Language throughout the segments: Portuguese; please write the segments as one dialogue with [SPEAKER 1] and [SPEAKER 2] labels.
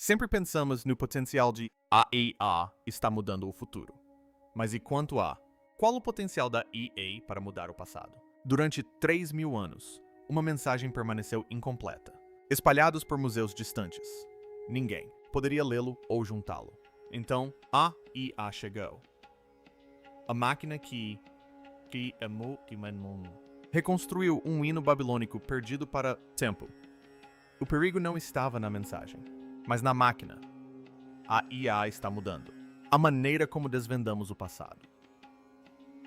[SPEAKER 1] Sempre pensamos no potencial de a IA está mudando o futuro. Mas e quanto a? Qual o potencial da EA para mudar o passado? Durante 3.000 anos, uma mensagem permaneceu incompleta. Espalhados por museus distantes. Ninguém poderia lê-lo ou juntá-lo. Então, a IA chegou. A máquina que reconstruiu um hino babilônico perdido para tempo. O perigo não estava na mensagem, mas na máquina. A IA está mudando a maneira como desvendamos o passado.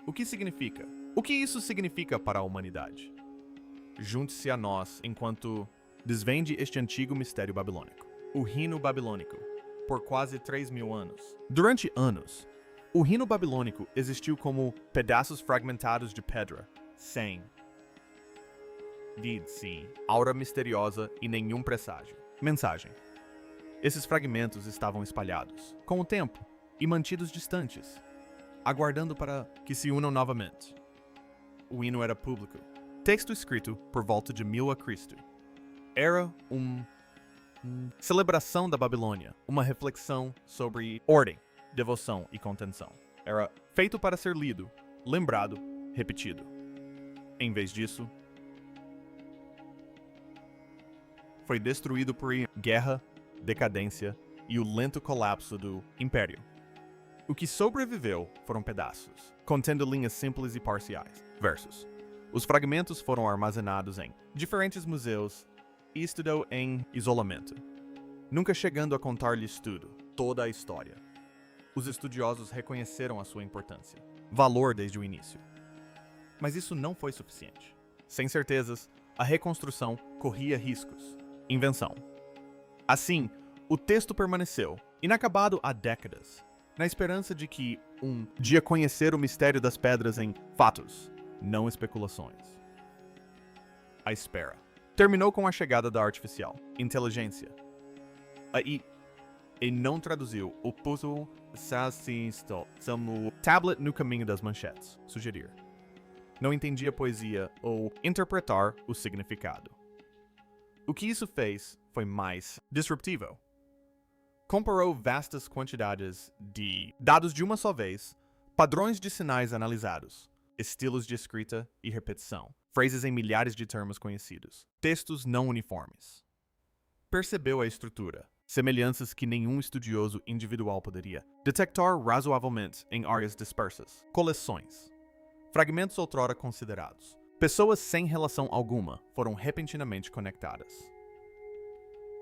[SPEAKER 1] O que significa? O que isso significa para a humanidade? Junte-se a nós enquanto desvende este antigo mistério babilônico. O hino babilônico, por quase 3.000 anos. Durante anos, o hino babilônico existiu como pedaços fragmentados de pedra, sem aura misteriosa e nenhum presságio. Mensagem. Esses fragmentos estavam espalhados, com o tempo, e mantidos distantes, aguardando para que se unam novamente. O hino era público. Texto escrito por volta de 1000 a.C. Era celebração da Babilônia, uma reflexão sobre ordem, devoção e contenção. Era feito para ser lido, lembrado, repetido. Em vez disso, foi destruído por guerra, decadência e o lento colapso do Império. O que sobreviveu foram pedaços, contendo linhas simples e parciais, versos. Os fragmentos foram armazenados em diferentes museus e estudou em isolamento, nunca chegando a contar-lhes tudo, toda a história. Os estudiosos reconheceram a sua importância, valor desde o início. Mas isso não foi suficiente. Sem certezas, a reconstrução corria riscos. Invenção. Assim, o texto permaneceu, inacabado há décadas, na esperança de que um dia conhecer o mistério das pedras em fatos, não especulações. A espera terminou com a chegada da artificial inteligência. Aí, e não traduziu o puzzle como tablet no caminho das manchetes, sugerir. Não entendia poesia ou interpretar o significado. O que isso fez foi mais disruptivo. Comparou vastas quantidades de dados de uma só vez, padrões de sinais analisados, estilos de escrita e repetição, frases em milhares de termos conhecidos, textos não uniformes. Percebeu a estrutura, semelhanças que nenhum estudioso individual poderia detectar razoavelmente em áreas dispersas, coleções, fragmentos outrora considerados. Pessoas sem relação alguma foram repentinamente conectadas.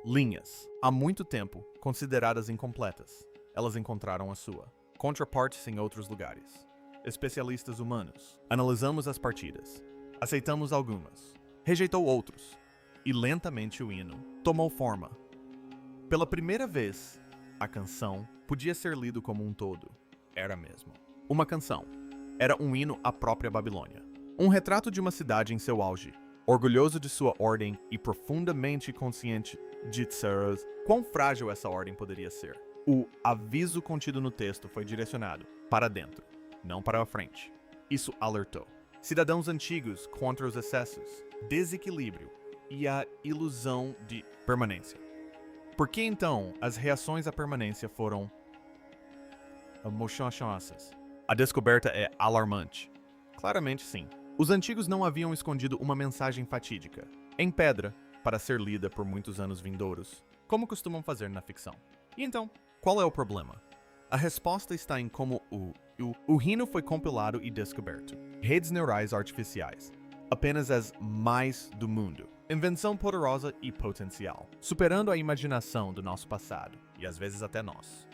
[SPEAKER 1] Linhas, há muito tempo, consideradas incompletas. Elas encontraram a sua. Contrapartes em outros lugares. Especialistas humanos. Analisamos as partidas. Aceitamos algumas. Rejeitou outros. E lentamente o hino tomou forma. Pela primeira vez, a canção podia ser lido como um todo. Era mesmo. Uma canção. Era um hino à própria Babilônia. Um retrato de uma cidade em seu auge. Orgulhoso de sua ordem e profundamente consciente de quão frágil essa ordem poderia ser. O aviso contido no texto foi direcionado para dentro, não para a frente. Isso alertou cidadãos antigos contra os excessos, desequilíbrio e a ilusão de permanência. Por que então as reações à permanência foram emocionantes? A descoberta é alarmante. Claramente sim. Os antigos não haviam escondido uma mensagem fatídica, em pedra, para ser lida por muitos anos vindouros, como costumam fazer na ficção. E então, qual é o problema? A resposta está em como o hino foi compilado e descoberto. Redes neurais artificiais, apenas as mais do mundo. Invenção poderosa e potencial, superando a imaginação do nosso passado, e às vezes até nós.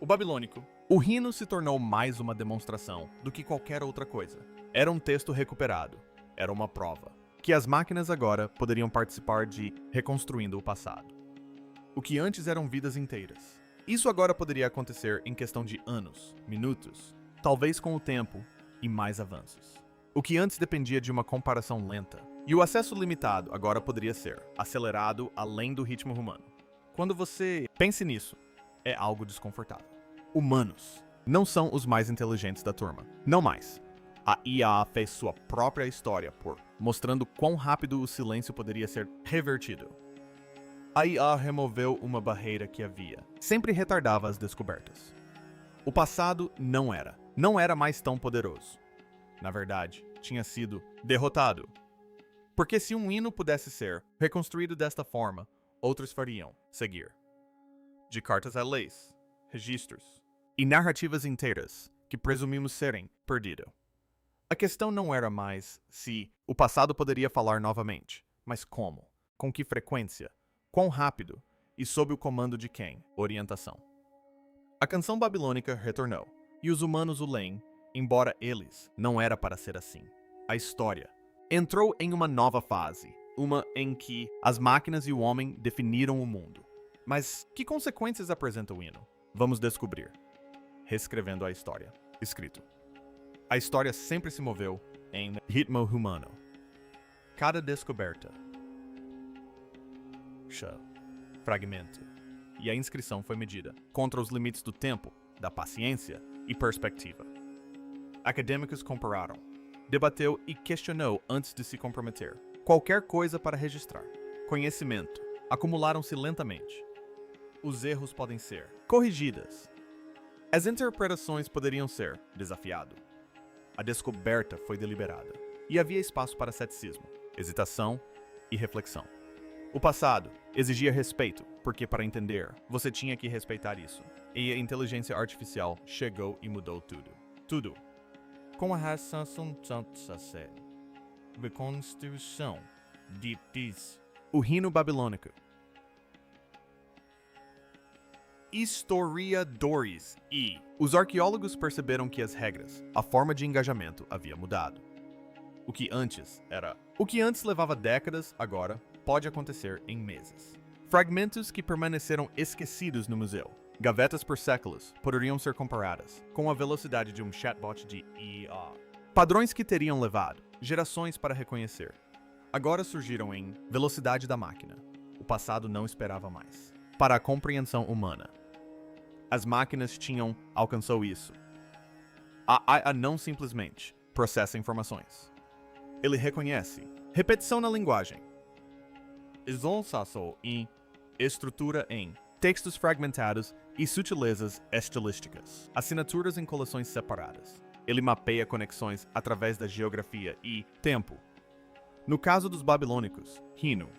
[SPEAKER 1] O babilônico. O hino se tornou mais uma demonstração do que qualquer outra coisa. Era um texto recuperado. Era uma prova. Que as máquinas agora poderiam participar de reconstruindo o passado. O que antes eram vidas inteiras. Isso agora poderia acontecer em questão de anos, minutos, talvez com o tempo e mais avanços. O que antes dependia de uma comparação lenta. E o acesso limitado agora poderia ser acelerado além do ritmo humano. Quando você pense nisso, é algo desconfortável. Humanos não são os mais inteligentes da turma. Não mais. A IA fez sua própria história mostrando quão rápido o silêncio poderia ser revertido. A IA removeu uma barreira que havia. Sempre retardava as descobertas. O passado não era mais tão poderoso. Na verdade, tinha sido derrotado. Porque se um hino pudesse ser reconstruído desta forma, outros fariam seguir. De cartas a leis, registros e narrativas inteiras que presumimos serem perdidas. A questão não era mais se o passado poderia falar novamente, mas como, com que frequência, quão rápido e sob o comando de quem, orientação. A canção babilônica retornou, e os humanos o leem, embora eles não era para ser assim. A história entrou em uma nova fase, uma em que as máquinas e o homem definiram o mundo. Mas que consequências apresenta o hino? Vamos descobrir. Reescrevendo a história. Escrito. A história sempre se moveu em ritmo humano. Cada descoberta, fragmento, e a inscrição foi medida contra os limites do tempo, da paciência e perspectiva. Acadêmicos compararam, debateu e questionou antes de se comprometer. Qualquer coisa para registrar. Conhecimento. Acumularam-se lentamente. Os erros podem ser corrigidas. As interpretações poderiam ser desafiadas. A descoberta foi deliberada. E havia espaço para ceticismo, hesitação e reflexão. O passado exigia respeito, porque para entender, você tinha que respeitar isso. E a inteligência artificial chegou e mudou tudo. Tudo. Com a ração reconstrução de o hino babilônico. Historiadores e os arqueólogos perceberam que as regras, a forma de engajamento havia mudado. O que antes levava décadas, agora pode acontecer em meses. Fragmentos que permaneceram esquecidos no museu, gavetas por séculos, poderiam ser comparadas com a velocidade de um chatbot de IA. Padrões que teriam levado gerações para reconhecer. Agora surgiram em velocidade da máquina. O passado não esperava mais. Para a compreensão humana. As máquinas alcançou isso. A IA não simplesmente processa informações. Ele reconhece repetição na linguagem, exonsação em estrutura em textos fragmentados e sutilezas estilísticas, assinaturas em coleções separadas. Ele mapeia conexões através da geografia e tempo. No caso dos babilônicos, hino.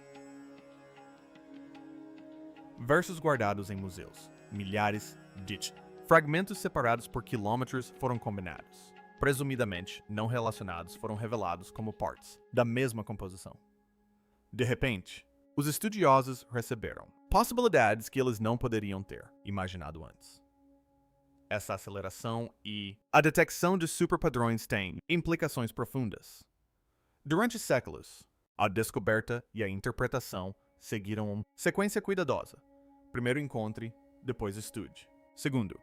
[SPEAKER 1] Versos guardados em museus. Milhares de fragmentos separados por quilômetros foram combinados. Presumidamente não relacionados foram revelados como partes da mesma composição. De repente, os estudiosos receberam possibilidades que eles não poderiam ter imaginado antes. Essa aceleração e a detecção de superpadrões têm implicações profundas. Durante séculos, a descoberta e a interpretação seguiram uma sequência cuidadosa. Primeiro encontre, depois estude. Segundo,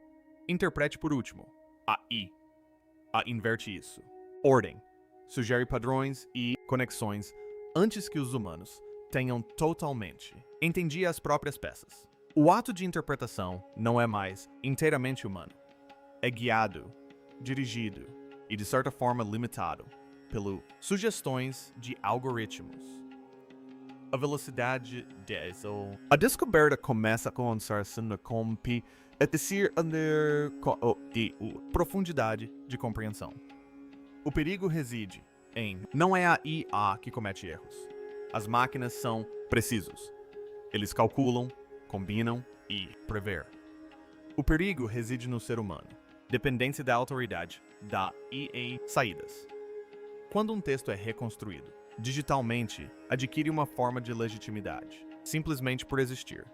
[SPEAKER 1] interprete por último. A inverte isso. Ordem. Sugere padrões e conexões antes que os humanos tenham totalmente entendido as próprias peças. O ato de interpretação não é mais inteiramente humano. É guiado, dirigido e, de certa forma, limitado pelas sugestões de algoritmos. A velocidade a descoberta começa a lançar-se na é decir, profundidade de compreensão. O perigo reside em não é a IA que comete erros. As máquinas são precisos. Eles calculam, combinam e prever. O perigo reside no ser humano. Dependência da autoridade, da IA saídas. Quando um texto é reconstruído, digitalmente, adquire uma forma de legitimidade, simplesmente por existir.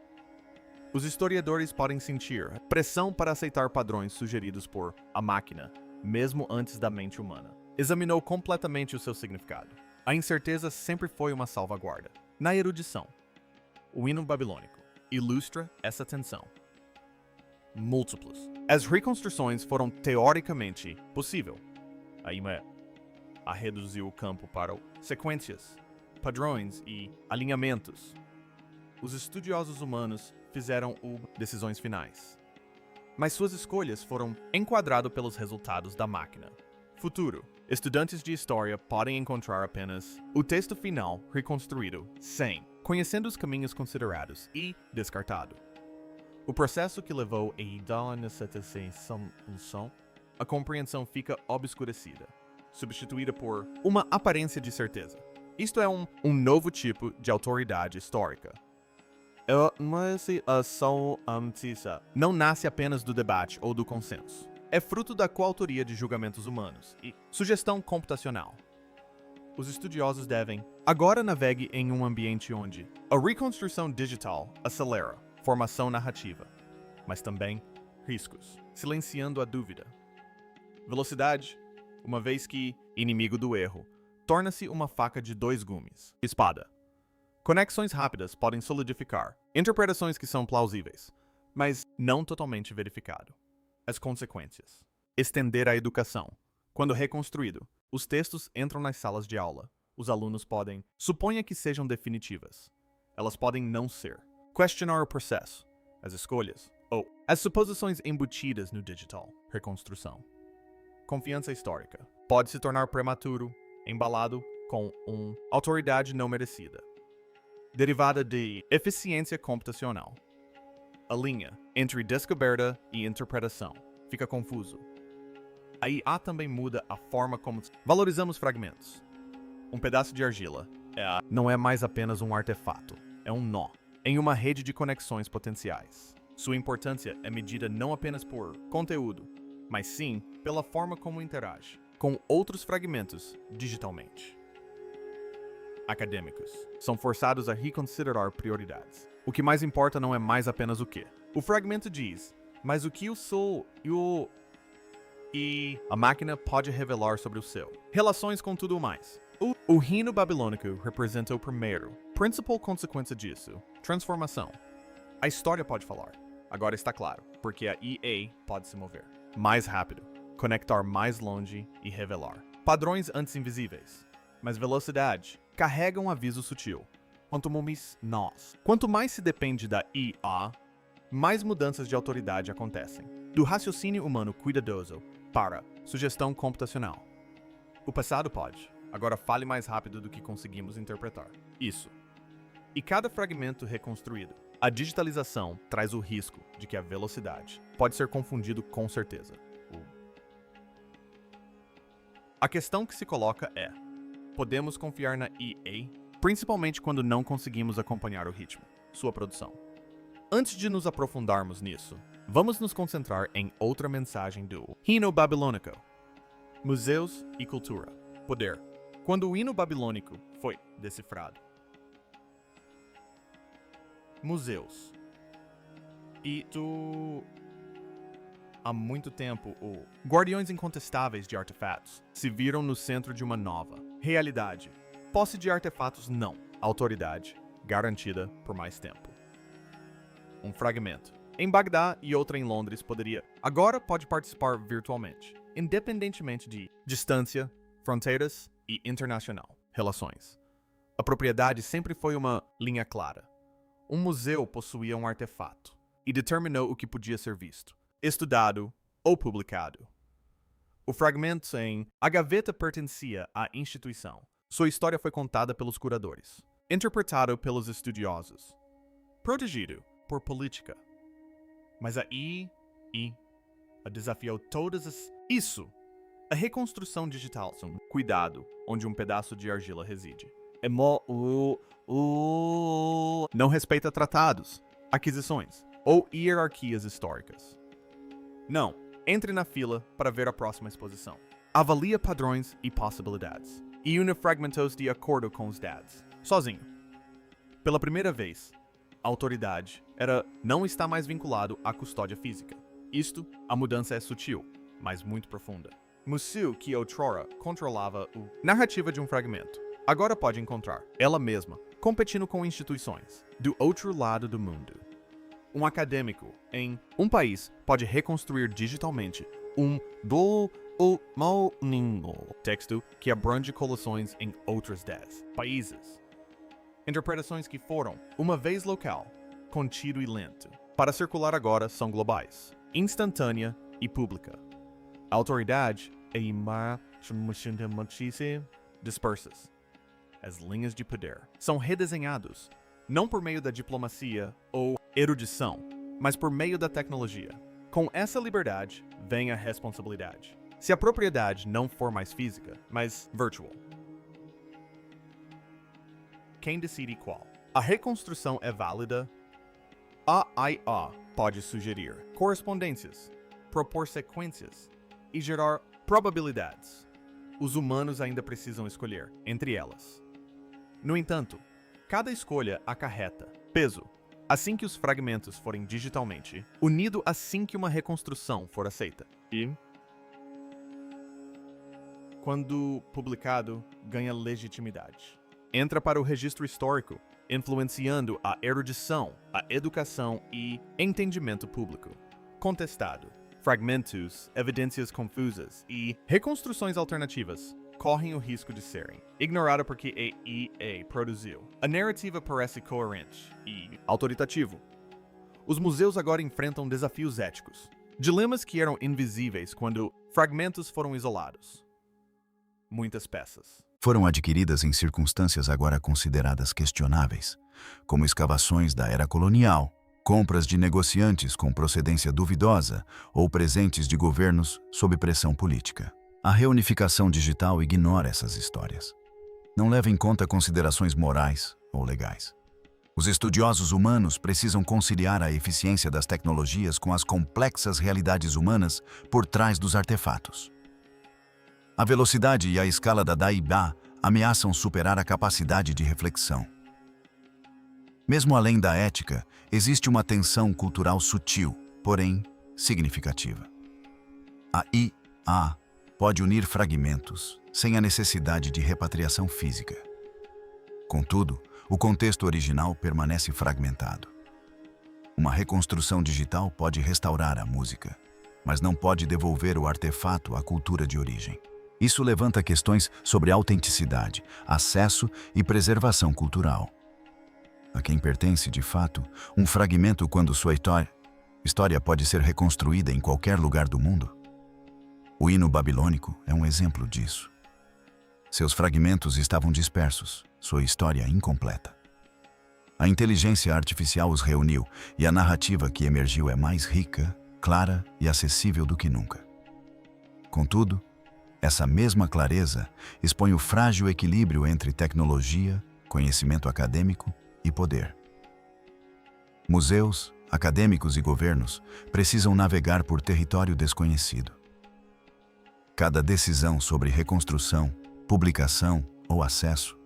[SPEAKER 1] Os historiadores podem sentir pressão para aceitar padrões sugeridos por a máquina, mesmo antes da mente humana. Examinou completamente o seu significado. A incerteza sempre foi uma salvaguarda. Na erudição, o hino babilônico ilustra essa tensão. Múltiplos. As reconstruções foram teoricamente possível. A reduzir o campo para sequências, padrões e alinhamentos. Os estudiosos humanos fizeram decisões finais. Mas suas escolhas foram enquadradas pelos resultados da máquina. Futuro. Estudantes de história podem encontrar apenas o texto final reconstruído sem conhecendo os caminhos considerados e descartado. O processo que levou a essa solução, a compreensão fica obscurecida, substituída por uma aparência de certeza. Isto é um novo tipo de autoridade histórica. Não nasce apenas do debate ou do consenso. É fruto da coautoria de julgamentos humanos e sugestão computacional. Os estudiosos devem agora navegue em um ambiente onde a reconstrução digital acelera formação narrativa, mas também riscos, silenciando a dúvida. Velocidade, uma vez que inimigo do erro, torna-se uma faca de dois gumes. Espada. Conexões rápidas podem solidificar interpretações que são plausíveis, mas não totalmente verificado. As consequências. Estender a educação. Quando reconstruído, os textos entram nas salas de aula. Os alunos podem, suponha que sejam definitivas. Elas podem não ser. Questionar o processo, as escolhas, ou as suposições embutidas no digital. Reconstrução. Confiança histórica. Pode se tornar prematuro, embalado com uma autoridade não merecida. Derivada de eficiência computacional. A linha entre descoberta e interpretação fica confuso. A IA também muda a forma como valorizamos fragmentos. Um pedaço de argila não é mais apenas um artefato, é um nó em uma rede de conexões potenciais. Sua importância é medida não apenas por conteúdo, mas sim pela forma como interage com outros fragmentos digitalmente. Acadêmicos são forçados a reconsiderar prioridades. O que mais importa não é mais apenas o que. O fragmento diz, mas o que eu sou e a máquina pode revelar sobre o seu. Relações com tudo mais. O reino babilônico representa o primeiro, principal consequência disso, transformação. A história pode falar. Agora está claro, porque a EA pode se mover mais rápido, conectar mais longe e revelar. Padrões antes invisíveis, mas velocidade carrega um aviso sutil. Quanto mais se depende da IA, mais mudanças de autoridade acontecem. Do raciocínio humano cuidadoso para sugestão computacional. O passado pode. Agora fale mais rápido do que conseguimos interpretar. Isso. E cada fragmento reconstruído. A digitalização traz o risco de que a velocidade pode ser confundido com certeza. A questão que se coloca é: podemos confiar na EA? Principalmente quando não conseguimos acompanhar o ritmo, sua produção. Antes de nos aprofundarmos nisso, vamos nos concentrar em outra mensagem do hino babilônico. Museus e cultura. Poder. Quando o hino babilônico foi decifrado. Museus. Há muito tempo, guardiões incontestáveis de artefatos se viram no centro de uma nova realidade. Posse de artefatos não. Autoridade garantida por mais tempo. Um fragmento em Bagdá e outra em Londres agora pode participar virtualmente, independentemente de distância, fronteiras e internacional relações. A propriedade sempre foi uma linha clara. Um museu possuía um artefato e determinou o que podia ser visto, estudado ou publicado. O fragmento em A Gaveta pertencia à instituição. Sua história foi contada pelos curadores, interpretado pelos estudiosos, protegido por política. Mas a desafiou todas as... Isso! A reconstrução digital são cuidado onde um pedaço de argila reside. Não respeita tratados, aquisições ou hierarquias históricas. Não, entre na fila para ver a próxima exposição. Avalia padrões e possibilidades. E une fragmentos de acordo com os dados. Sozinho. Pela primeira vez, a autoridade não está mais vinculado à custódia física. A mudança é sutil, mas muito profunda. Museu, que outrora controlava a narrativa de um fragmento, agora pode encontrar ela mesma competindo com instituições do outro lado do mundo. Um acadêmico em um país pode reconstruir digitalmente texto que abrange coleções em outros 10 países. Interpretações que foram, uma vez local, contido e lento, para circular agora são globais, instantânea e pública. A autoridade é dispersas. As linhas de poder são redesenhados não por meio da diplomacia ou erudição, mas por meio da tecnologia. Com essa liberdade vem a responsabilidade. Se a propriedade não for mais física, mas virtual, quem decide qual? A reconstrução é válida? A IA pode sugerir correspondências, propor sequências e gerar probabilidades. Os humanos ainda precisam escolher entre elas. No entanto, cada escolha acarreta peso assim que os fragmentos forem digitalmente, unido assim que uma reconstrução for aceita. E, quando publicado, ganha legitimidade. Entra para o registro histórico, influenciando a erudição, a educação e entendimento público. Contestado, fragmentos, evidências confusas e reconstruções alternativas correm o risco de serem ignoradas porque a EA produziu. A narrativa parece coerente e autoritativo. Os museus agora enfrentam desafios éticos, dilemas que eram invisíveis quando fragmentos foram isolados. Muitas peças
[SPEAKER 2] foram adquiridas em circunstâncias agora consideradas questionáveis, como escavações da era colonial, compras de negociantes com procedência duvidosa ou presentes de governos sob pressão política. A reunificação digital ignora essas histórias. Não leva em conta considerações morais ou legais. Os estudiosos humanos precisam conciliar a eficiência das tecnologias com as complexas realidades humanas por trás dos artefatos. A velocidade e a escala da IA ameaçam superar a capacidade de reflexão. Mesmo além da ética, existe uma tensão cultural sutil, porém significativa. A IA pode unir fragmentos sem a necessidade de repatriação física. Contudo, o contexto original permanece fragmentado. Uma reconstrução digital pode restaurar a música, mas não pode devolver o artefato à cultura de origem. Isso levanta questões sobre autenticidade, acesso e preservação cultural. A quem pertence, de fato, um fragmento quando sua história pode ser reconstruída em qualquer lugar do mundo? O hino babilônico é um exemplo disso. Seus fragmentos estavam dispersos, sua história incompleta. A inteligência artificial os reuniu e a narrativa que emergiu é mais rica, clara e acessível do que nunca. Contudo, essa mesma clareza expõe o frágil equilíbrio entre tecnologia, conhecimento acadêmico e poder. Museus, acadêmicos e governos precisam navegar por território desconhecido. Cada decisão sobre reconstrução, publicação ou acesso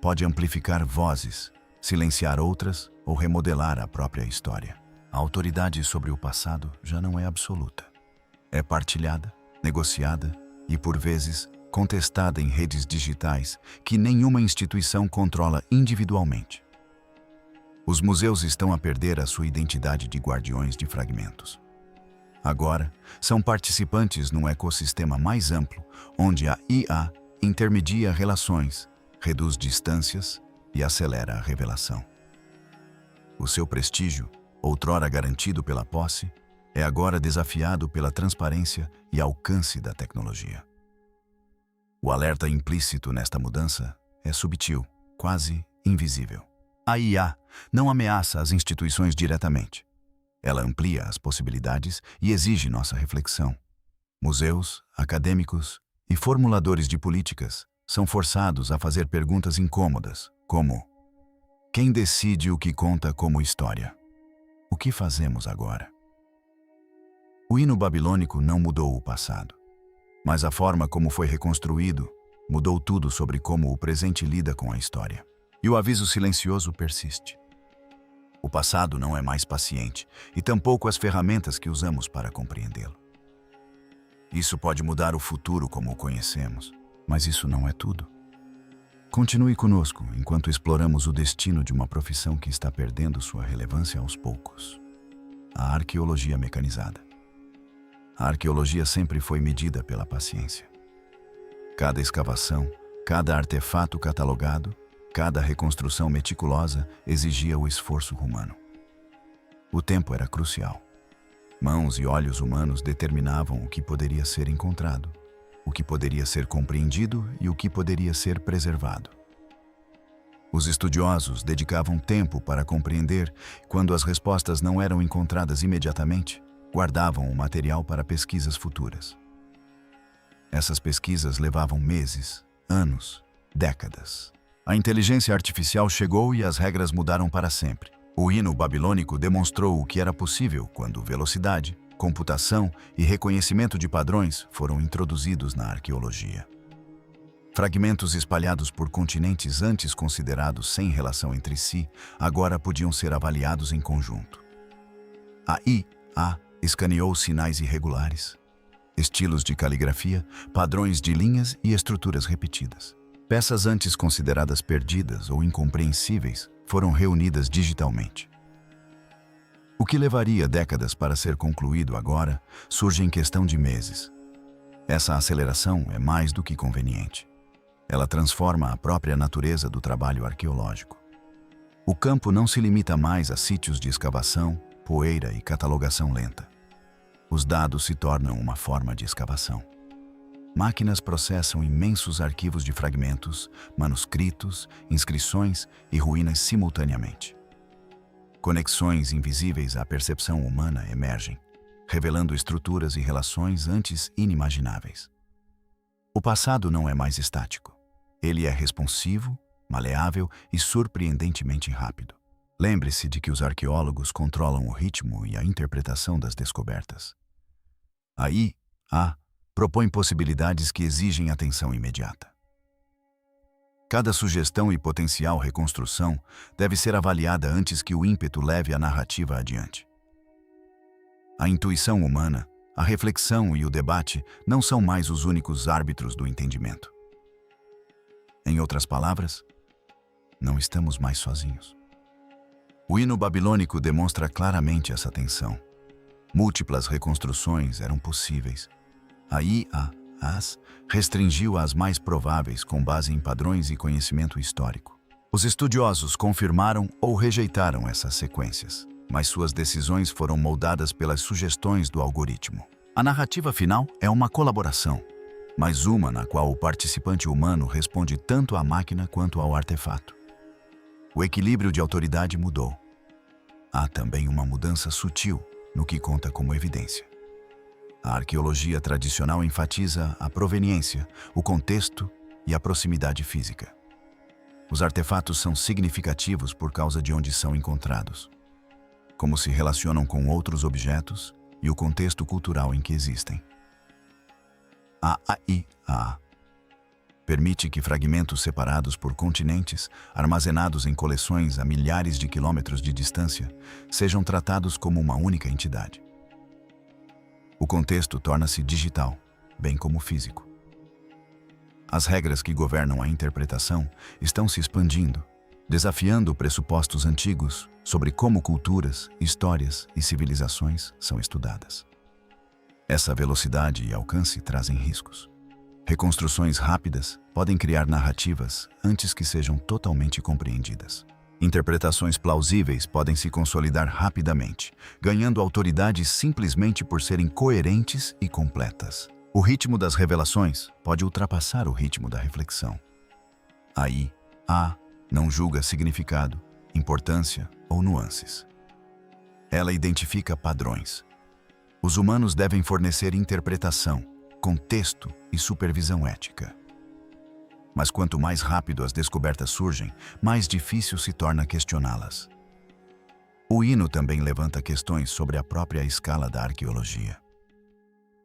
[SPEAKER 2] pode amplificar vozes, silenciar outras ou remodelar a própria história. A autoridade sobre o passado já não é absoluta. É partilhada, negociada e, por vezes, contestada em redes digitais que nenhuma instituição controla individualmente. Os museus estão a perder a sua identidade de guardiões de fragmentos. Agora, são participantes num ecossistema mais amplo, onde a IA intermedia relações, reduz distâncias e acelera a revelação. O seu prestígio, outrora garantido pela posse, é agora desafiado pela transparência e alcance da tecnologia. O alerta implícito nesta mudança é subtil, quase invisível. A IA não ameaça as instituições diretamente. Ela amplia as possibilidades e exige nossa reflexão. Museus, acadêmicos e formuladores de políticas são forçados a fazer perguntas incômodas, como: quem decide o que conta como história? O que fazemos agora? O hino babilônico não mudou o passado, mas a forma como foi reconstruído mudou tudo sobre como o presente lida com a história. E o aviso silencioso persiste. O passado não é mais paciente, e tampouco as ferramentas que usamos para compreendê-lo. Isso pode mudar o futuro como o conhecemos, mas isso não é tudo. Continue conosco enquanto exploramos o destino de uma profissão que está perdendo sua relevância aos poucos. A arqueologia mecanizada. A arqueologia sempre foi medida pela paciência. Cada escavação, cada artefato catalogado, cada reconstrução meticulosa exigia o esforço humano. O tempo era crucial. Mãos e olhos humanos determinavam o que poderia ser encontrado, o que poderia ser compreendido e o que poderia ser preservado. Os estudiosos dedicavam tempo para compreender. Quando as respostas não eram encontradas imediatamente, guardavam o material para pesquisas futuras. Essas pesquisas levavam meses, anos, décadas. A inteligência artificial chegou e as regras mudaram para sempre. O hino babilônico demonstrou o que era possível quando velocidade, computação e reconhecimento de padrões foram introduzidos na arqueologia. Fragmentos espalhados por continentes antes considerados sem relação entre si, agora podiam ser avaliados em conjunto. A IA escaneou sinais irregulares, estilos de caligrafia, padrões de linhas e estruturas repetidas. Peças antes consideradas perdidas ou incompreensíveis foram reunidas digitalmente. O que levaria décadas para ser concluído agora surge em questão de meses. Essa aceleração é mais do que conveniente. Ela transforma a própria natureza do trabalho arqueológico. O campo não se limita mais a sítios de escavação, poeira e catalogação lenta. Os dados se tornam uma forma de escavação. Máquinas processam imensos arquivos de fragmentos, manuscritos, inscrições e ruínas simultaneamente. Conexões invisíveis à percepção humana emergem, revelando estruturas e relações antes inimagináveis. O passado não é mais estático. Ele é responsivo, maleável e surpreendentemente rápido. Lembre-se de que os arqueólogos controlam o ritmo e a interpretação das descobertas. A IA propõe possibilidades que exigem atenção imediata. Cada sugestão e potencial reconstrução deve ser avaliada antes que o ímpeto leve a narrativa adiante. A intuição humana, a reflexão e o debate não são mais os únicos árbitros do entendimento. Em outras palavras, não estamos mais sozinhos. O hino babilônico demonstra claramente essa tensão. Múltiplas reconstruções eram possíveis. A IA restringiu as mais prováveis com base em padrões e conhecimento histórico. Os estudiosos confirmaram ou rejeitaram essas sequências, mas suas decisões foram moldadas pelas sugestões do algoritmo. A narrativa final é uma colaboração, mas uma na qual o participante humano responde tanto à máquina quanto ao artefato. O equilíbrio de autoridade mudou. Há também uma mudança sutil no que conta como evidência. A arqueologia tradicional enfatiza a proveniência, o contexto e a proximidade física. Os artefatos são significativos por causa de onde são encontrados, como se relacionam com outros objetos e o contexto cultural em que existem. A AI permite que fragmentos separados por continentes, armazenados em coleções a milhares de quilômetros de distância, sejam tratados como uma única entidade. O contexto torna-se digital, bem como físico. As regras que governam a interpretação estão se expandindo, desafiando pressupostos antigos sobre como culturas, histórias e civilizações são estudadas. Essa velocidade e alcance trazem riscos. Reconstruções rápidas podem criar narrativas antes que sejam totalmente compreendidas. Interpretações plausíveis podem se consolidar rapidamente, ganhando autoridade simplesmente por serem coerentes e completas. O ritmo das revelações pode ultrapassar o ritmo da reflexão. A IA não julga significado, importância ou nuances. Ela identifica padrões. Os humanos devem fornecer interpretação, contexto e supervisão ética. Mas quanto mais rápido as descobertas surgem, mais difícil se torna questioná-las. O hino também levanta questões sobre a própria escala da arqueologia.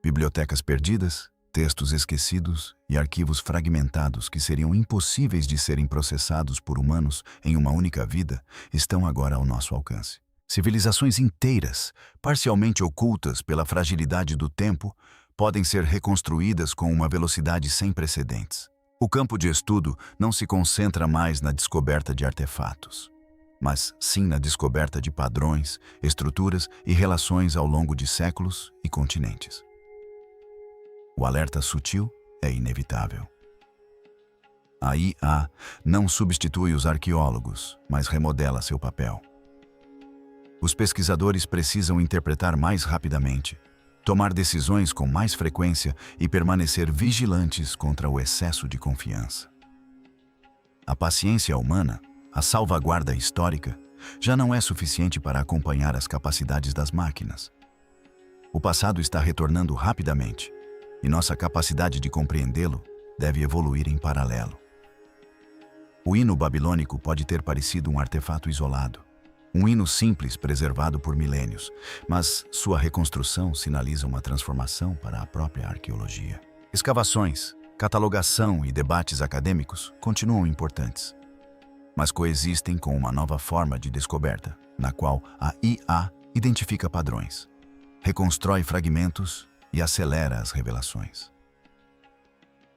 [SPEAKER 2] Bibliotecas perdidas, textos esquecidos e arquivos fragmentados que seriam impossíveis de serem processados por humanos em uma única vida estão agora ao nosso alcance. Civilizações inteiras, parcialmente ocultas pela fragilidade do tempo, podem ser reconstruídas com uma velocidade sem precedentes. O campo de estudo não se concentra mais na descoberta de artefatos, mas sim na descoberta de padrões, estruturas e relações ao longo de séculos e continentes. O alerta sutil é inevitável. A IA não substitui os arqueólogos, mas remodela seu papel. Os pesquisadores precisam interpretar mais rapidamente, tomar decisões com mais frequência e permanecer vigilantes contra o excesso de confiança. A paciência humana a salvaguarda histórica, já não é suficiente para acompanhar as capacidades das máquinas. O passado está retornando rapidamente, e nossa capacidade de compreendê-lo deve evoluir em paralelo. O hino babilônico pode ter parecido um artefato isolado, um hino simples preservado por milênios, mas sua reconstrução sinaliza uma transformação para a própria arqueologia. Escavações, catalogação e debates acadêmicos continuam importantes, mas coexistem com uma nova forma de descoberta, na qual a IA identifica padrões, reconstrói fragmentos e acelera as revelações.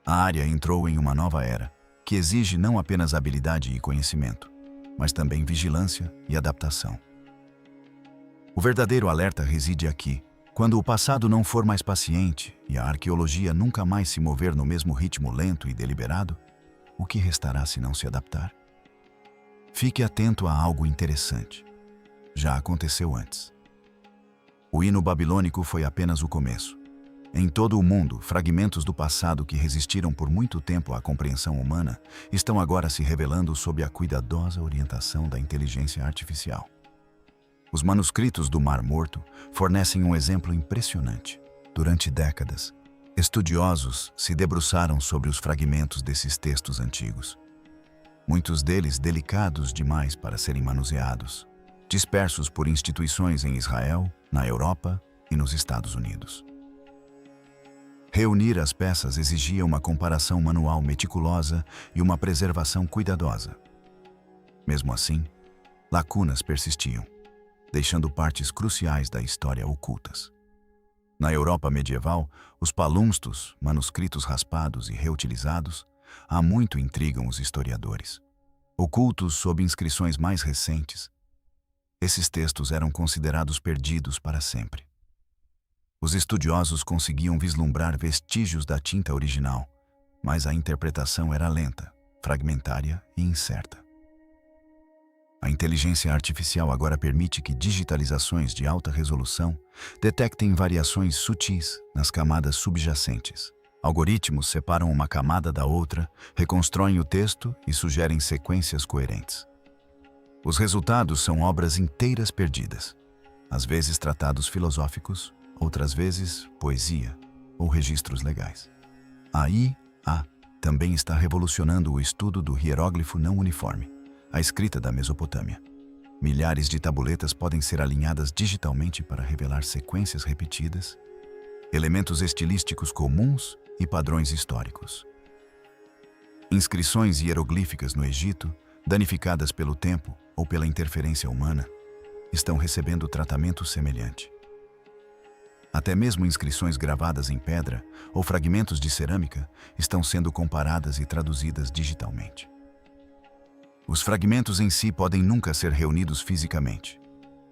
[SPEAKER 2] A área entrou em uma nova era, que exige não apenas habilidade e conhecimento, mas também vigilância e adaptação. O verdadeiro alerta reside aqui. Quando o passado não for mais paciente e a arqueologia nunca mais se mover no mesmo ritmo lento e deliberado, o que restará se não se adaptar? Fique atento a algo interessante. Já aconteceu antes. O hino babilônico foi apenas o começo. Em todo o mundo, fragmentos do passado que resistiram por muito tempo à compreensão humana estão agora se revelando sob a cuidadosa orientação da inteligência artificial. Os manuscritos do Mar Morto fornecem um exemplo impressionante. Durante décadas, estudiosos se debruçaram sobre os fragmentos desses textos antigos. Muitos deles delicados demais para serem manuseados, dispersos por instituições em Israel, na Europa e nos Estados Unidos. Reunir as peças exigia uma comparação manual meticulosa e uma preservação cuidadosa. Mesmo assim, lacunas persistiam, deixando partes cruciais da história ocultas. Na Europa medieval, os palunstos, manuscritos raspados e reutilizados, há muito intrigam os historiadores. Ocultos sob inscrições mais recentes, esses textos eram considerados perdidos para sempre. Os estudiosos conseguiam vislumbrar vestígios da tinta original, mas a interpretação era lenta, fragmentária e incerta. A inteligência artificial agora permite que digitalizações de alta resolução detectem variações sutis nas camadas subjacentes. Algoritmos separam uma camada da outra, reconstruem o texto e sugerem sequências coerentes. Os resultados são obras inteiras perdidas, às vezes tratados filosóficos, outras vezes poesia ou registros legais. A IA também está revolucionando o estudo do hieróglifo não uniforme, a escrita da Mesopotâmia. Milhares de tabuletas podem ser alinhadas digitalmente para revelar sequências repetidas, elementos estilísticos comuns e padrões históricos. Inscrições hieroglíficas no Egito, danificadas pelo tempo ou pela interferência humana, estão recebendo tratamento semelhante. Até mesmo inscrições gravadas em pedra ou fragmentos de cerâmica estão sendo comparadas e traduzidas digitalmente. Os fragmentos em si podem nunca ser reunidos fisicamente.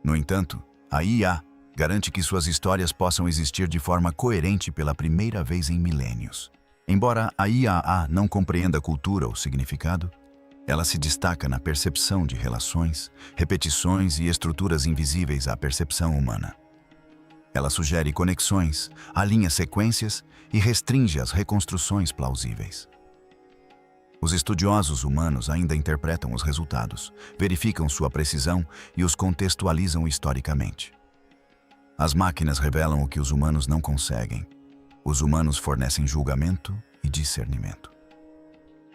[SPEAKER 2] No entanto, a IA garante que suas histórias possam existir de forma coerente pela primeira vez em milênios. Embora a IA não compreenda cultura ou significado, ela se destaca na percepção de relações, repetições e estruturas invisíveis à percepção humana. Ela sugere conexões, alinha sequências e restringe as reconstruções plausíveis. Os estudiosos humanos ainda interpretam os resultados, verificam sua precisão e os contextualizam historicamente. As máquinas revelam o que os humanos não conseguem. Os humanos fornecem julgamento e discernimento.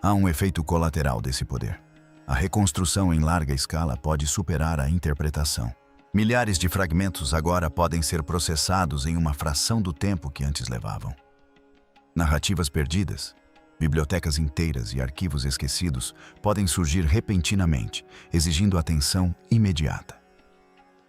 [SPEAKER 2] Há um efeito colateral desse poder. A reconstrução em larga escala pode superar a interpretação. Milhares de fragmentos agora podem ser processados em uma fração do tempo que antes levavam. Narrativas perdidas, bibliotecas inteiras e arquivos esquecidos podem surgir repentinamente, exigindo atenção imediata.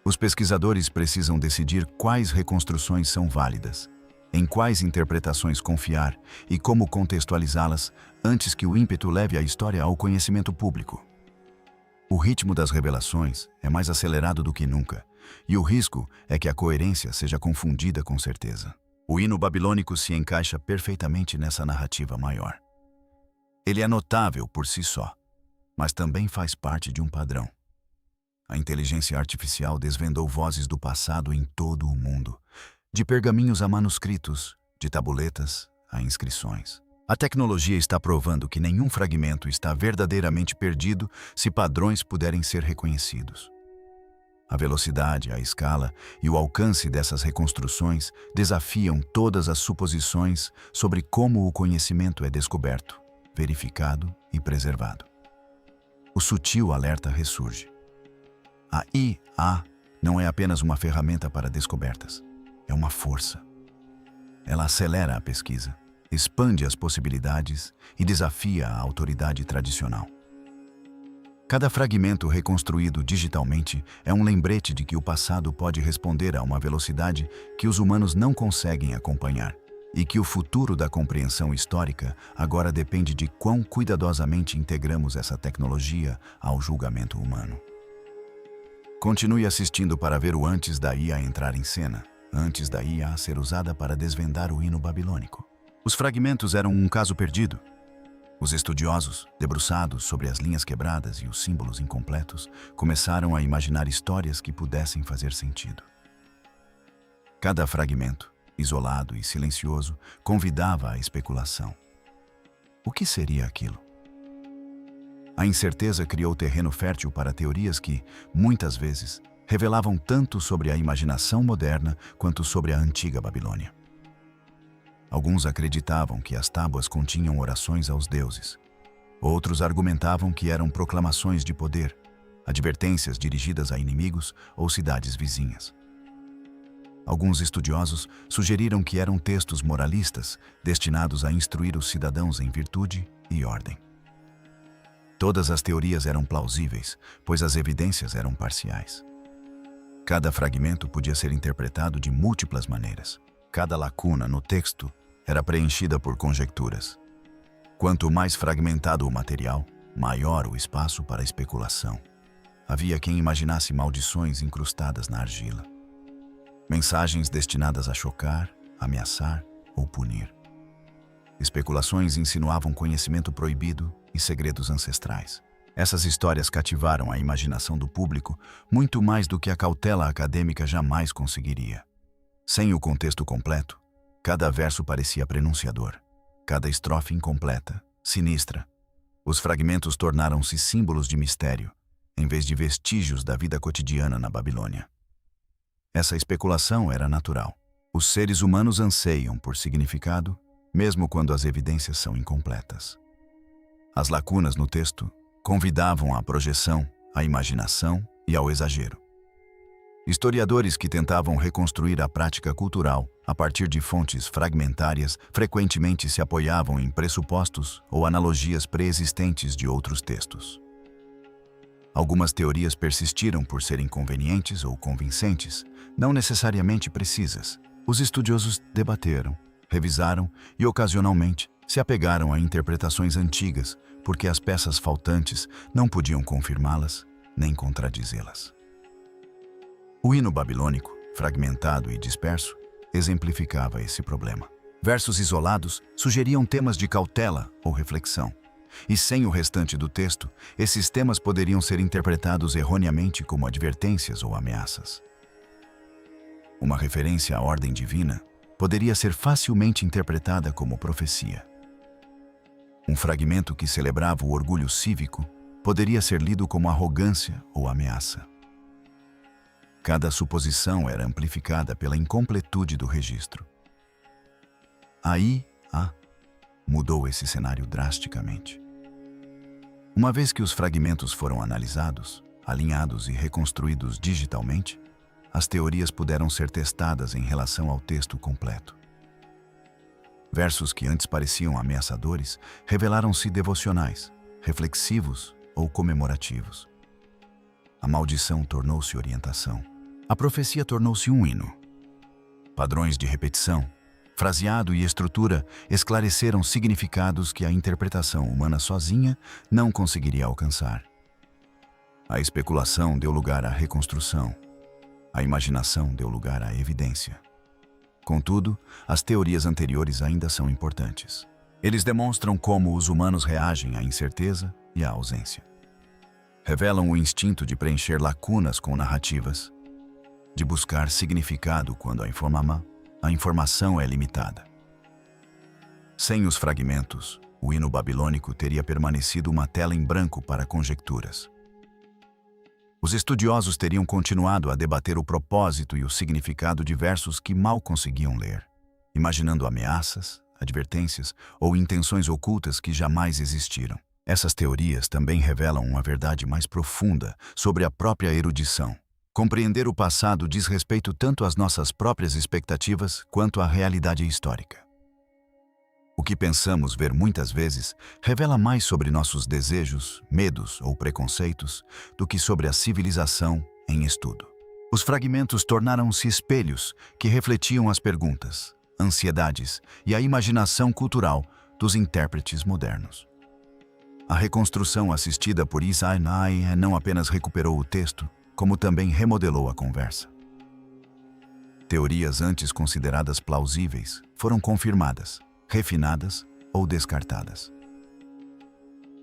[SPEAKER 2] Os pesquisadores precisam decidir quais reconstruções são válidas, em quais interpretações confiar e como contextualizá-las antes que o ímpeto leve a história ao conhecimento público. O ritmo das revelações é mais acelerado do que nunca, e o risco é que a coerência seja confundida com certeza. O hino babilônico se encaixa perfeitamente nessa narrativa maior. Ele é notável por si só, mas também faz parte de um padrão. A inteligência artificial desvendou vozes do passado em todo o mundo, de pergaminhos a manuscritos, de tabuletas a inscrições. A tecnologia está provando que nenhum fragmento está verdadeiramente perdido se padrões puderem ser reconhecidos. A velocidade, a escala e o alcance dessas reconstruções desafiam todas as suposições sobre como o conhecimento é descoberto, verificado e preservado. O sutil alerta ressurge. A IA não é apenas uma ferramenta para descobertas, é uma força. Ela acelera a pesquisa, expande as possibilidades e desafia a autoridade tradicional. Cada fragmento reconstruído digitalmente é um lembrete de que o passado pode responder a uma velocidade que os humanos não conseguem acompanhar e que o futuro da compreensão histórica agora depende de quão cuidadosamente integramos essa tecnologia ao julgamento humano. Continue assistindo para ver o antes da IA entrar em cena, antes da IA ser usada para desvendar o hino babilônico. Os fragmentos eram um caso perdido. Os estudiosos, debruçados sobre as linhas quebradas e os símbolos incompletos, começaram a imaginar histórias que pudessem fazer sentido. Cada fragmento, isolado e silencioso, convidava à especulação. O que seria aquilo? A incerteza criou terreno fértil para teorias que, muitas vezes, revelavam tanto sobre a imaginação moderna quanto sobre a antiga Babilônia. Alguns acreditavam que as tábuas continham orações aos deuses. Outros argumentavam que eram proclamações de poder, advertências dirigidas a inimigos ou cidades vizinhas. Alguns estudiosos sugeriram que eram textos moralistas destinados a instruir os cidadãos em virtude e ordem. Todas as teorias eram plausíveis, pois as evidências eram parciais. Cada fragmento podia ser interpretado de múltiplas maneiras. Cada lacuna no texto era preenchida por conjecturas. Quanto mais fragmentado o material, maior o espaço para especulação. Havia quem imaginasse maldições incrustadas na argila. Mensagens destinadas a chocar, ameaçar ou punir. Especulações insinuavam conhecimento proibido e segredos ancestrais. Essas histórias cativaram a imaginação do público muito mais do que a cautela acadêmica jamais conseguiria. Sem o contexto completo, cada verso parecia prenunciador, cada estrofe incompleta, sinistra. Os fragmentos tornaram-se símbolos de mistério, em vez de vestígios da vida cotidiana na Babilônia. Essa especulação era natural. Os seres humanos anseiam por significado, mesmo quando as evidências são incompletas. As lacunas no texto convidavam à projeção, à imaginação e ao exagero. Historiadores que tentavam reconstruir a prática cultural a partir de fontes fragmentárias frequentemente se apoiavam em pressupostos ou analogias pré-existentes de outros textos. Algumas teorias persistiram por serem convenientes ou convincentes, não necessariamente precisas. Os estudiosos debateram, revisaram e, ocasionalmente, se apegaram a interpretações antigas, porque as peças faltantes não podiam confirmá-las nem contradizê-las. O hino babilônico, fragmentado e disperso, exemplificava esse problema. Versos isolados sugeriam temas de cautela ou reflexão, e sem o restante do texto, esses temas poderiam ser interpretados erroneamente como advertências ou ameaças. Uma referência à ordem divina poderia ser facilmente interpretada como profecia. Um fragmento que celebrava o orgulho cívico poderia ser lido como arrogância ou ameaça. Cada suposição era amplificada pela incompletude do registro. A IA mudou esse cenário drasticamente. Uma vez que os fragmentos foram analisados, alinhados e reconstruídos digitalmente, as teorias puderam ser testadas em relação ao texto completo. Versos que antes pareciam ameaçadores revelaram-se devocionais, reflexivos ou comemorativos. A maldição tornou-se orientação. A profecia tornou-se um hino. Padrões de repetição, fraseado e estrutura esclareceram significados que a interpretação humana sozinha não conseguiria alcançar. A especulação deu lugar à reconstrução. A imaginação deu lugar à evidência. Contudo, as teorias anteriores ainda são importantes. Eles demonstram como os humanos reagem à incerteza e à ausência. Revelam o instinto de preencher lacunas com narrativas, de buscar significado quando a informação é limitada. Sem os fragmentos, o hino babilônico teria permanecido uma tela em branco para conjecturas. Os estudiosos teriam continuado a debater o propósito e o significado de versos que mal conseguiam ler, imaginando ameaças, advertências ou intenções ocultas que jamais existiram. Essas teorias também revelam uma verdade mais profunda sobre a própria erudição. Compreender o passado diz respeito tanto às nossas próprias expectativas quanto à realidade histórica. O que pensamos ver muitas vezes revela mais sobre nossos desejos, medos ou preconceitos do que sobre a civilização em estudo. Os fragmentos tornaram-se espelhos que refletiam as perguntas, ansiedades e a imaginação cultural dos intérpretes modernos. A reconstrução assistida por Isai não apenas recuperou o texto, como também remodelou a conversa. Teorias antes consideradas plausíveis foram confirmadas, refinadas ou descartadas.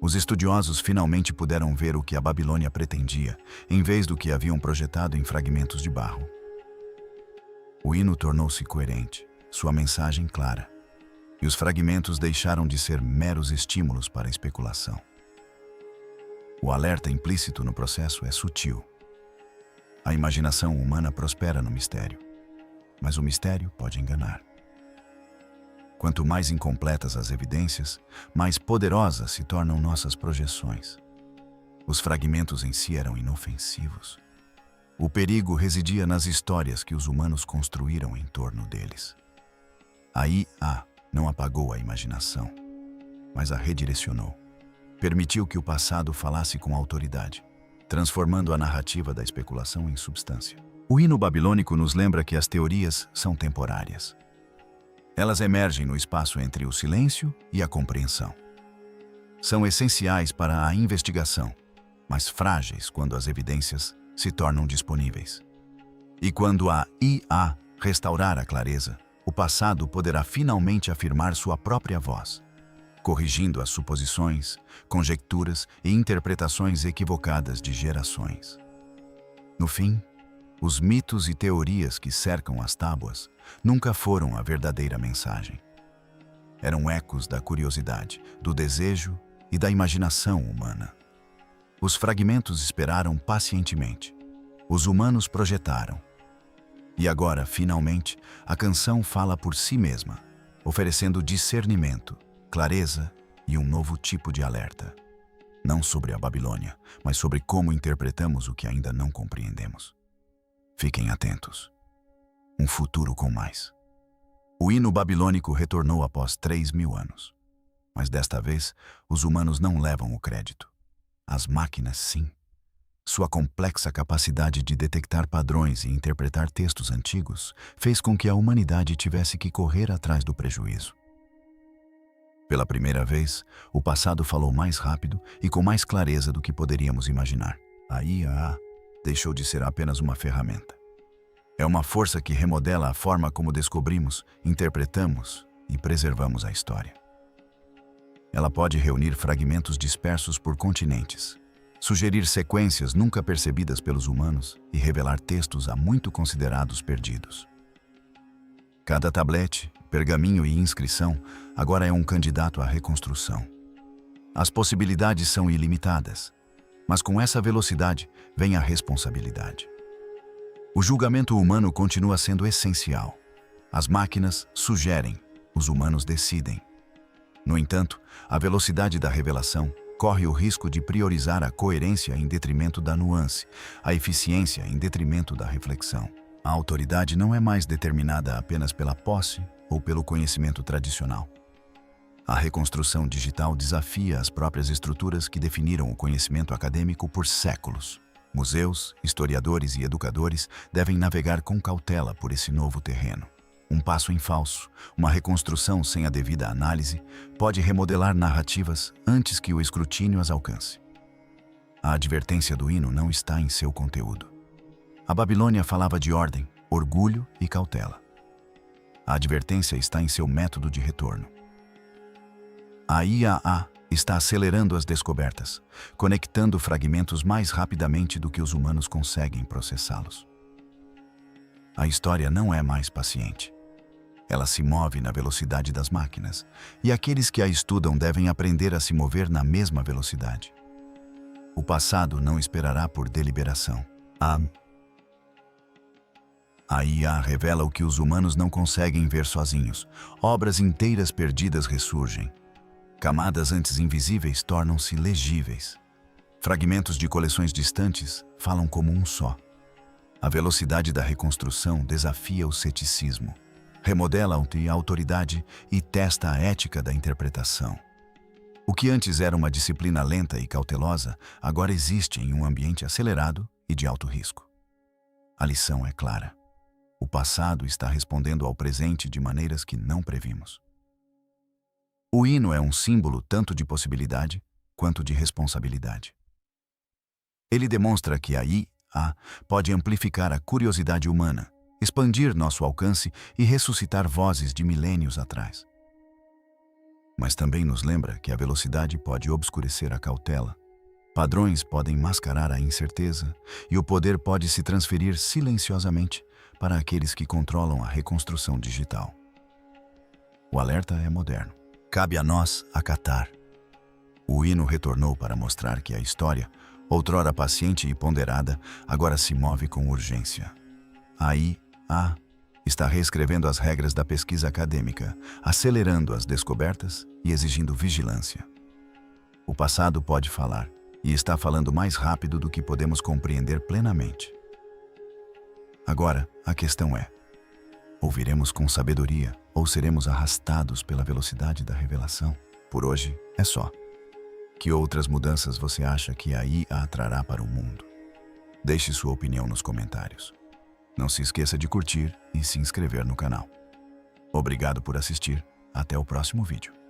[SPEAKER 2] Os estudiosos finalmente puderam ver o que a Babilônia pretendia, em vez do que haviam projetado em fragmentos de barro. O hino tornou-se coerente, sua mensagem clara, e os fragmentos deixaram de ser meros estímulos para a especulação. O alerta implícito no processo é sutil. A imaginação humana prospera no mistério, mas o mistério pode enganar. Quanto mais incompletas as evidências, mais poderosas se tornam nossas projeções. Os fragmentos em si eram inofensivos. O perigo residia nas histórias que os humanos construíram em torno deles. A IA não apagou a imaginação, mas a redirecionou. Permitiu que o passado falasse com autoridade, transformando a narrativa da especulação em substância. O hino babilônico nos lembra que as teorias são temporárias. Elas emergem no espaço entre o silêncio e a compreensão. São essenciais para a investigação, mas frágeis quando as evidências se tornam disponíveis. E quando a IA restaurar a clareza, o passado poderá finalmente afirmar sua própria voz, corrigindo as suposições, conjecturas e interpretações equivocadas de gerações. No fim, os mitos e teorias que cercam as tábuas nunca foram a verdadeira mensagem. Eram ecos da curiosidade, do desejo e da imaginação humana. Os fragmentos esperaram pacientemente. Os humanos projetaram. E agora, finalmente, a canção fala por si mesma, oferecendo discernimento, clareza e um novo tipo de alerta. Não sobre a Babilônia, mas sobre como interpretamos o que ainda não compreendemos. Fiquem atentos. Um futuro com mais. O hino babilônico retornou após 3.000 anos. Mas desta vez, os humanos não levam o crédito. As máquinas, sim. Sua complexa capacidade de detectar padrões e interpretar textos antigos fez com que a humanidade tivesse que correr atrás do prejuízo. Pela primeira vez, o passado falou mais rápido e com mais clareza do que poderíamos imaginar. A IA deixou de ser apenas uma ferramenta. É uma força que remodela a forma como descobrimos, interpretamos e preservamos a história. Ela pode reunir fragmentos dispersos por continentes, sugerir sequências nunca percebidas pelos humanos e revelar textos há muito considerados perdidos. Cada tablete, pergaminho e inscrição agora é um candidato à reconstrução. As possibilidades são ilimitadas, mas com essa velocidade vem a responsabilidade. O julgamento humano continua sendo essencial. As máquinas sugerem, os humanos decidem. No entanto, a velocidade da revelação corre o risco de priorizar a coerência em detrimento da nuance, a eficiência em detrimento da reflexão. A autoridade não é mais determinada apenas pela posse ou pelo conhecimento tradicional. A reconstrução digital desafia as próprias estruturas que definiram o conhecimento acadêmico por séculos. Museus, historiadores e educadores devem navegar com cautela por esse novo terreno. Um passo em falso, uma reconstrução sem a devida análise, pode remodelar narrativas antes que o escrutínio as alcance. A advertência do hino não está em seu conteúdo. A Babilônia falava de ordem, orgulho e cautela. A advertência está em seu método de retorno. A IAA está acelerando as descobertas, conectando fragmentos mais rapidamente do que os humanos conseguem processá-los. A história não é mais paciente. Ela se move na velocidade das máquinas, e aqueles que a estudam devem aprender a se mover na mesma velocidade. O passado não esperará por deliberação. A IA revela o que os humanos não conseguem ver sozinhos. Obras inteiras perdidas ressurgem. Camadas antes invisíveis tornam-se legíveis. Fragmentos de coleções distantes falam como um só. A velocidade da reconstrução desafia o ceticismo. Remodela a autoridade e testa a ética da interpretação. O que antes era uma disciplina lenta e cautelosa, agora existe em um ambiente acelerado e de alto risco. A lição é clara. O passado está respondendo ao presente de maneiras que não previmos. O hino é um símbolo tanto de possibilidade quanto de responsabilidade. Ele demonstra que a IA pode amplificar a curiosidade humana, expandir nosso alcance e ressuscitar vozes de milênios atrás. Mas também nos lembra que a velocidade pode obscurecer a cautela, padrões podem mascarar a incerteza e o poder pode se transferir silenciosamente para aqueles que controlam a reconstrução digital. O alerta é moderno. Cabe a nós acatar. O hino retornou para mostrar que a história, outrora paciente e ponderada, agora se move com urgência. A IA está reescrevendo as regras da pesquisa acadêmica, acelerando as descobertas e exigindo vigilância. O passado pode falar, e está falando mais rápido do que podemos compreender plenamente. Agora, a questão é: ouviremos com sabedoria ou seremos arrastados pela velocidade da revelação? Por hoje, é só. Que outras mudanças você acha que a IA trará para o mundo? Deixe sua opinião nos comentários. Não se esqueça de curtir e se inscrever no canal. Obrigado por assistir. Até o próximo vídeo.